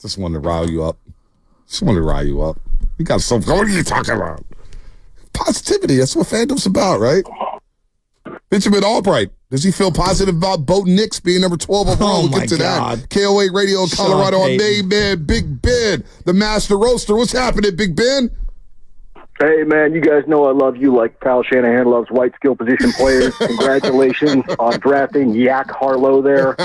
Just wanted to rile you up. You got something. What are you talking about? Positivity. That's what fandom's about, right? Benjamin Allbright. Does he feel positive about Bo Nix being number 12 overall? We'll get to that. KOA Radio in Colorado on Main Man, Big Ben, the master roaster. What's happening, Big Ben? Hey, man, you guys know I love you like Kyle Shanahan loves white skill position players. Congratulations on drafting Yak Harlow there.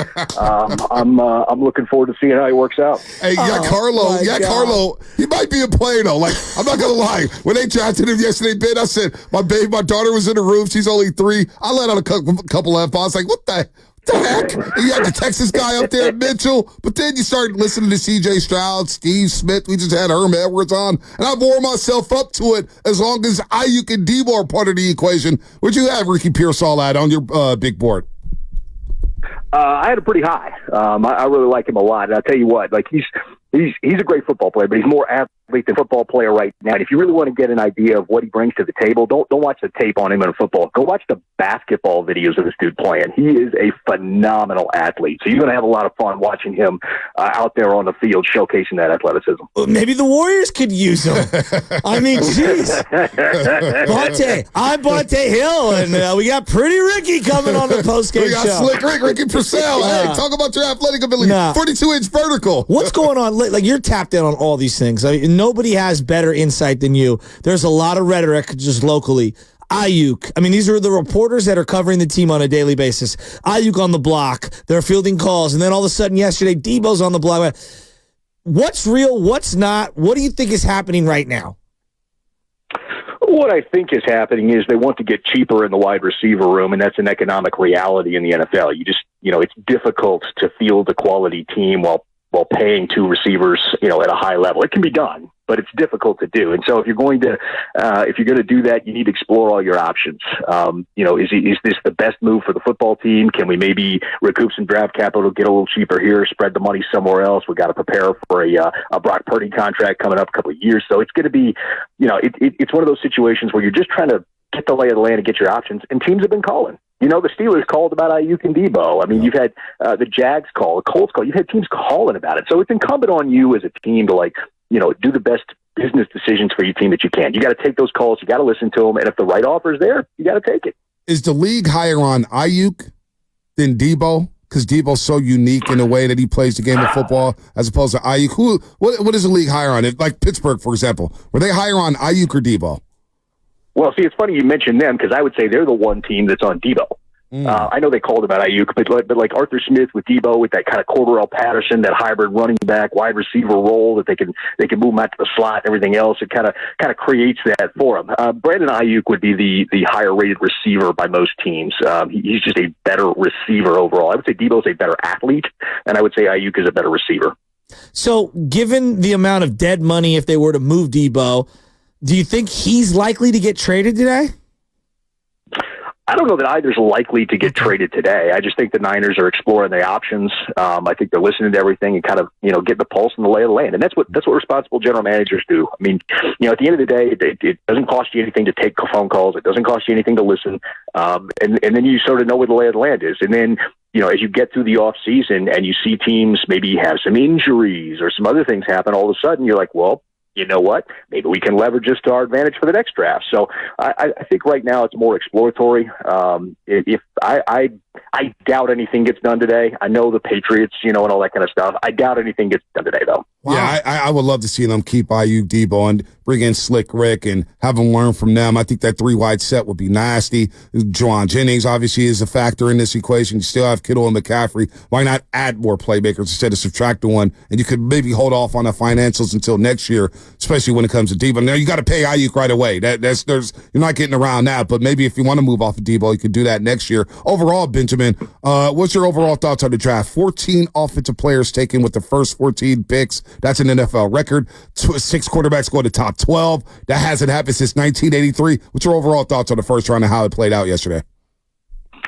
I'm looking forward to seeing how he works out. Hey, Yak Harlow, he might be a player, though. Like, I'm not going to lie. When they drafted him yesterday, Ben, I said, my daughter was in the room. She's only 3. I let out a couple F-bombs. Like, what the heck? And you had the Texas guy up there, Mitchell. But then you start listening to C.J. Stroud, Steve Smith. We just had Herm Edwards on. And I wore myself up to it as long as Aiyuk and Deebo are part of the equation. What'd you have Ricky Pearsall at on your big board? I had a pretty high. I really like him a lot. And I'll tell you what, like he's a great football player, but he's more athlete than football player right now. And if you really want to get an idea of what he brings to the table, don't watch the tape on him in football. Go watch the basketball videos of this dude playing. He is a phenomenal athlete. So you're going to have a lot of fun watching him out there on the field showcasing that athleticism. Maybe the Warriors could use him. I mean, jeez. I'm Bonte Hill, and we got Pretty Ricky coming on the postgame show. We got Slick Ricky Pearsall. Hey, talk about your athletic ability. 42-inch vertical. What's going on? Like, you're tapped in on all these things. I mean, nobody has better insight than you. There's a lot of rhetoric just locally. Aiyuk. I mean, these are the reporters that are covering the team on a daily basis. Aiyuk on the block. They're fielding calls. And then all of a sudden yesterday, Deebo's on the block. What's real? What's not? What do you think is happening right now? What I think is happening is they want to get cheaper in the wide receiver room, and that's an economic reality in the NFL. It's difficult to field a quality team while paying 2 receivers, at a high level. It can be done, but it's difficult to do. And so if you're going to do that, you need to explore all your options. Is this the best move for the football team? Can we maybe recoup some draft capital, get a little cheaper here, spread the money somewhere else? We got to prepare for a Brock Purdy contract coming up a couple of years. So it's going to be, it's one of those situations where you're just trying to get the lay of the land and get your options. And teams have been calling. The Steelers called about Aiyuk and Deebo. I mean, you've had the Jags call, the Colts call. You've had teams calling about it. So it's incumbent on you as a team to, do the best business decisions for your team that you can. You got to take those calls. You got to listen to them. And if the right offer is there, you got to take it. Is the league higher on Aiyuk than Deebo? Because Deebo's so unique in the way that he plays the game of football as opposed to Aiyuk. What is the league higher on? Like Pittsburgh, for example. Were they higher on Aiyuk or Deebo? Well, see, it's funny you mentioned them because I would say they're the one team that's on Deebo. I know they called about Aiyuk, but like Arthur Smith with Deebo, with that kind of Cordarrelle Patterson, that hybrid running back, wide receiver role that they can move him out to the slot and everything else. It kind of creates that for him. Brandon Aiyuk would be the higher rated receiver by most teams. He's just a better receiver overall. I would say Deebo's a better athlete, and I would say Aiyuk is a better receiver. So, given the amount of dead money, if they were to move Deebo, do you think he's likely to get traded today? I don't know that either's likely to get traded today. I just think the Niners are exploring the options. I think they're listening to everything and kind of, getting the pulse and the lay of the land. And that's what responsible general managers do. I mean, at the end of the day, it doesn't cost you anything to take phone calls. It doesn't cost you anything to listen. And then you sort of know where the lay of the land is. And then, as you get through the off season and you see teams maybe have some injuries or some other things happen, all of a sudden you're like, well, you know what? Maybe we can leverage this to our advantage for the next draft. So I think right now it's more exploratory. I doubt anything gets done today. I know the Patriots, and all that kind of stuff. I doubt anything gets done today, though. Wow. Yeah, I would love to see them keep Aiyuk, Deebo, and bring in Slick Rick and have them learn from them. I think that 3-wide set would be nasty. Juwan Jennings obviously is a factor in this equation. You still have Kittle and McCaffrey. Why not add more playmakers instead of subtracting one? And you could maybe hold off on the financials until next year, especially when it comes to Deebo. Now, you got to pay Aiyuk right away. You're not getting around that, but maybe if you want to move off of Deebo, you could do that next year. Overall, Benjamin, what's your overall thoughts on the draft? 14 offensive players taken with the first 14 picks. That's an NFL record. 6 quarterbacks go to top 12. That hasn't happened since 1983. What's your overall thoughts on the first round and how it played out yesterday?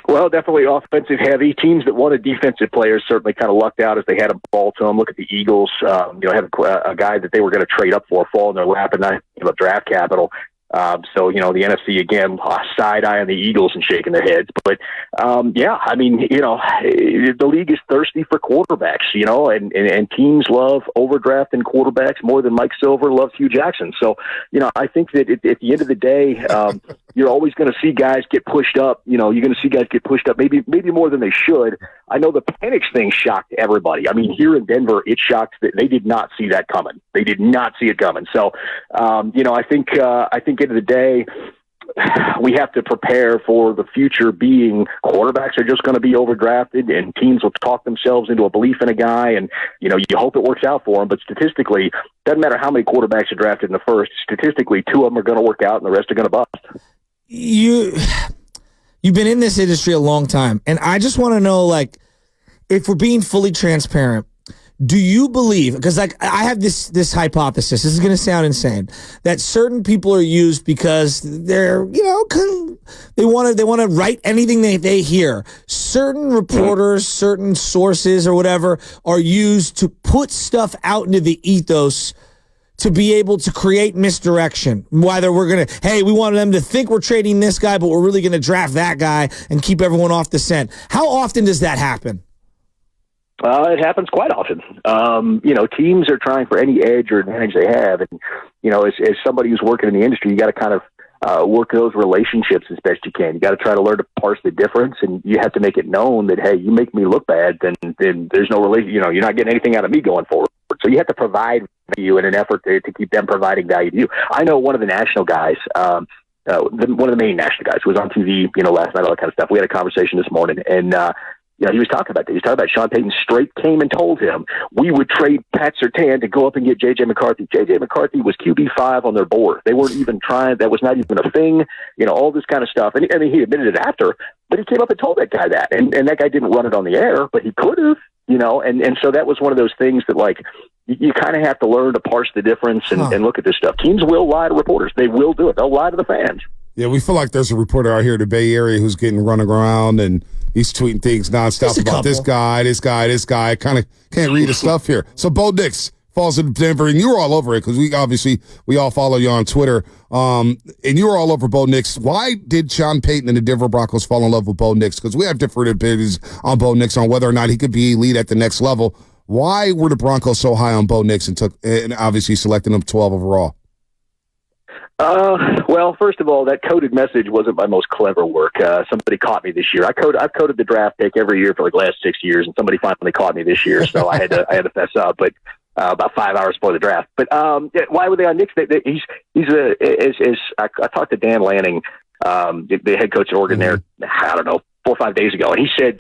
Well, definitely offensive heavy. Teams that wanted defensive players certainly kind of lucked out as they had a ball to them. Look at the Eagles. Have a guy that they were going to trade up for fall in their lap and not draft capital. So, the NFC, again, side eye on the Eagles and shaking their heads. But, the league is thirsty for quarterbacks, and teams love overdrafting quarterbacks more than Mike Silver loves Hugh Jackson. So, I think that at the end of the day, you're always going to see guys get pushed up. You're going to see guys get pushed up maybe more than they should. I know the Penix thing shocked everybody. I mean, here in Denver, it shocked that they did not see that coming. They did not see it coming. So, I think end of the day, we have to prepare for the future being quarterbacks are just going to be overdrafted and teams will talk themselves into a belief in a guy. And, you hope it works out for them. But statistically, doesn't matter how many quarterbacks are drafted in the first. Statistically, 2 of them are going to work out and the rest are going to bust. You've been in this industry a long time. And I just want to know, if we're being fully transparent, do you believe, because I have this hypothesis, this is going to sound insane, that certain people are used because they're, they want to write anything they hear. Certain reporters, certain sources or whatever are used to put stuff out into the ethos to be able to create misdirection. Whether we're going to, hey, we want them to think we're trading this guy, but we're really going to draft that guy and keep everyone off the scent. How often does that happen? It happens quite often. Teams are trying for any edge or advantage they have. And, as somebody who's working in the industry, you got to kind of work those relationships as best you can. You got to try to learn to parse the difference, and you have to make it known that, hey, you make me look bad, then there's no relation. You're not getting anything out of me going forward. So you have to provide value in an effort to keep them providing value to you. I know one of the national guys, one of the main national guys who was on TV, last night, all that kind of stuff. We had a conversation this morning, and he was talking about that. He was talking about Sean Payton straight came and told him we would trade Pat Surtain to go up and get J.J. McCarthy. J.J. McCarthy was QB5 on their board. They weren't even trying. That was not even a thing. All this kind of stuff. And he admitted it after, but he came up and told that guy that. And that guy didn't run it on the air, but he could have, And so that was one of those things that, you kind of have to learn to parse the difference and look at this stuff. Teams will lie to reporters. They will do it. They'll lie to the fans. Yeah, we feel like there's a reporter out here in the Bay Area who's getting running around and he's tweeting things nonstop about this guy. Kind of can't read his stuff here. So Bo Nix falls into Denver, and you were all over it because we all follow you on Twitter. And you were all over Bo Nix. Why did Sean Payton and the Denver Broncos fall in love with Bo Nix? Because we have different opinions on Bo Nix on whether or not he could be elite at the next level. Why were the Broncos so high on Bo Nix and obviously selecting him 12 overall? Well, first of all, that coded message wasn't my most clever work. Somebody caught me this year. I've coded the draft pick every year for the last 6 years, and somebody finally caught me this year, so I had to fess up. But about 5 hours before the draft. But why were they on Nix? I talked to Dan Lanning, the head coach at Oregon there, I don't know, 4 or 5 days ago, and he said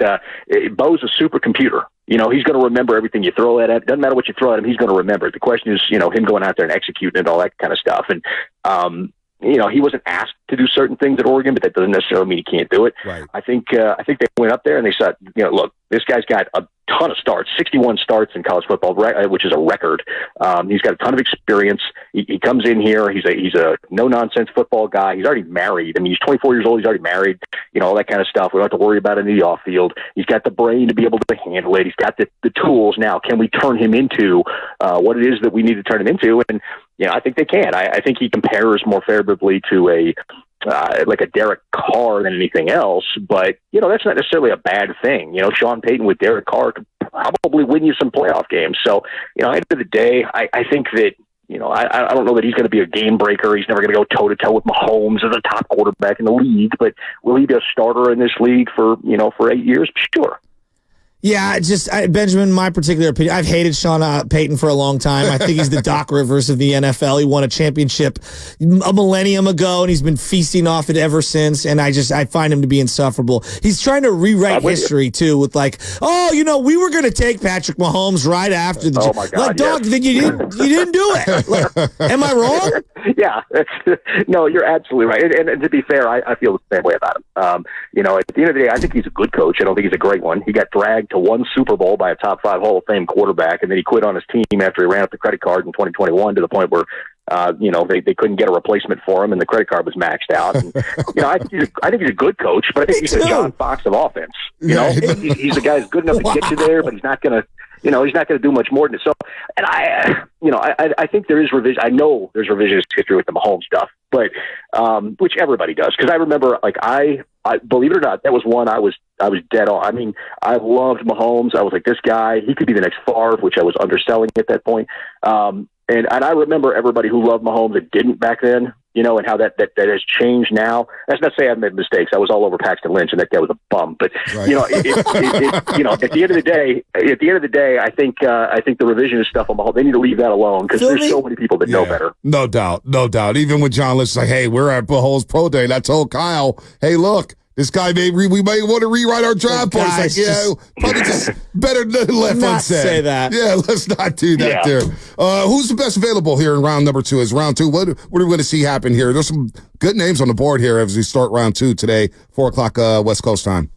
Bo's a supercomputer. He's going to remember everything you throw at him. Doesn't matter what you throw at him, he's going to remember it. The question is, him going out there and executing and all that kind of stuff. And, he wasn't asked to do certain things at Oregon, but that doesn't necessarily mean he can't do it. Right. I think they went up there and they said, look, this guy's got a ton of starts, 61 starts in college football, which is a record. He's got a ton of experience. He comes in here. He's a no-nonsense football guy. He's already married. I mean, he's 24 years old. He's already married, all that kind of stuff. We don't have to worry about it in the off-field. He's got the brain to be able to handle it. He's got the tools. Now, can we turn him into what it is that we need to turn him into? And, I think they can. I think he compares more favorably to a Derek Carr than anything else, but that's not necessarily a bad thing. Sean Payton with Derek Carr could probably win you some playoff games. So, at the end of the day, I think that I don't know that he's going to be a game breaker. He's never going to go toe to toe with Mahomes as a top quarterback in the league. But will he be a starter in this league for 8 years? Sure. Yeah, Benjamin, my particular opinion, I've hated Sean Payton for a long time. I think he's the Doc Rivers of the NFL. He won a championship a millennium ago, and he's been feasting off it ever since, and I find him to be insufferable. He's trying to rewrite history, too, with we were going to take Patrick Mahomes right after the... Oh, my God, dog, then you didn't do it. Am I wrong? Yeah. No, you're absolutely right. And to be fair, I feel the same way about him. At the end of the day, I think he's a good coach. I don't think he's a great one. He got dragged to one Super Bowl by a top 5 Hall of Fame quarterback, and then he quit on his team after he ran up the credit card in 2021 to the point where they couldn't get a replacement for him, and the credit card was maxed out. And, I think he's a good coach, but I think he's a John Fox of offense. He's a guy who's good enough to get you there, but he's not going to. He's not going to do much more than it. So, and I think there is revision. I know there's revisionist history with the Mahomes stuff, but which everybody does. Because I remember, like, I believe it or not, that was one I was dead on. I mean, I loved Mahomes. I was like, this guy, he could be the next Favre, which I was underselling at that point. And I remember everybody who loved Mahomes that didn't back then, and how that has changed now. That's not to say I've made mistakes. I was all over Paxton Lynch, and that guy was a bum. But right. at the end of the day, I think the revisionist stuff on Mahomes, they need to leave that alone because there's so many people that know better. No doubt. Even when John Lynch is like, hey, we're at Mahomes Pro Day, and I told Kyle, hey, look. This guy we might want to rewrite our draft board. It's like, probably just better than left unsaid. Say that. Yeah, let's not do that there. Who's the best available here in round number 2? Is round 2? What are we going to see happen here? There's some good names on the board here as we start round 2 today, 4 o'clock West Coast time.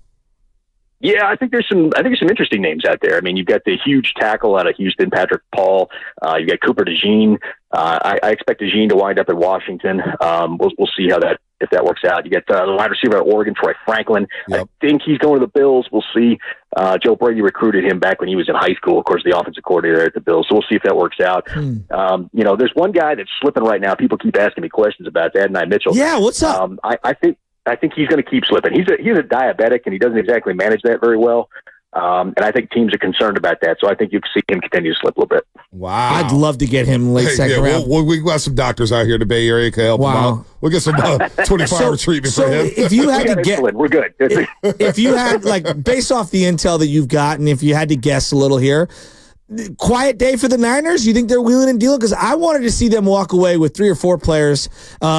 Yeah, I think there's some interesting names out there. I mean, you've got the huge tackle out of Houston, Patrick Paul. You've got Cooper DeJean. I expect DeJean to wind up in Washington. We'll see if that works out. You get the wide receiver at Oregon, Troy Franklin. Yep. I think he's going to the Bills. We'll see. Joe Brady recruited him back when he was in high school, of course, the offensive coordinator at the Bills. So we'll see if that works out. There's one guy that's slipping right now. People keep asking me questions about that, Adonai Mitchell. Yeah, what's up? I think he's going to keep slipping. He's a diabetic, and he doesn't exactly manage that very well. And I think teams are concerned about that. So I think you can see him continue to slip a little bit. Wow. I'd love to get him late second round. We got some doctors out here in the Bay Area can help him out. We'll get some 24-hour treatment for him. If you had to get, we're good. If you had, like, based off the intel that you've gotten, if you had to guess a little here, quiet day for the Niners? You think they're wheeling and dealing? Because I wanted to see them walk away with 3 or 4 players,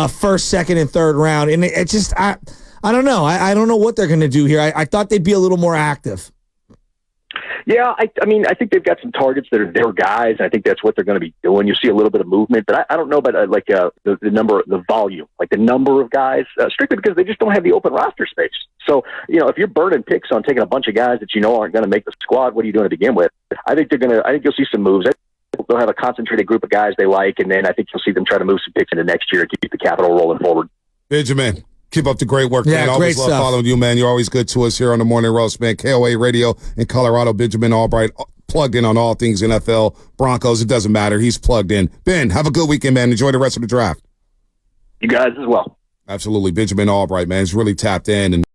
first, second, and third round. And it just, I don't know. I don't know what they're going to do here. I thought they'd be a little more active. Yeah, I mean, I think they've got some targets that are their guys, and I think that's what they're going to be doing. You see a little bit of movement, but I don't know about the number, the volume, like the number of guys, strictly because they just don't have the open roster space. So, if you're burning picks on taking a bunch of guys that aren't going to make the squad, what are you doing to begin with? I think you'll see some moves. They'll have a concentrated group of guys they like, and then I think you'll see them try to move some picks into next year to keep the capital rolling forward. Benjamin, keep up the great work, man. Always love following you, man. You're always good to us here on the Morning Roast, man. KOA Radio in Colorado. Benjamin Allbright, plugged in on all things NFL, Broncos. It doesn't matter. He's plugged in. Ben, have a good weekend, man. Enjoy the rest of the draft. You guys as well. Absolutely. Benjamin Allbright, man. He's really tapped in. And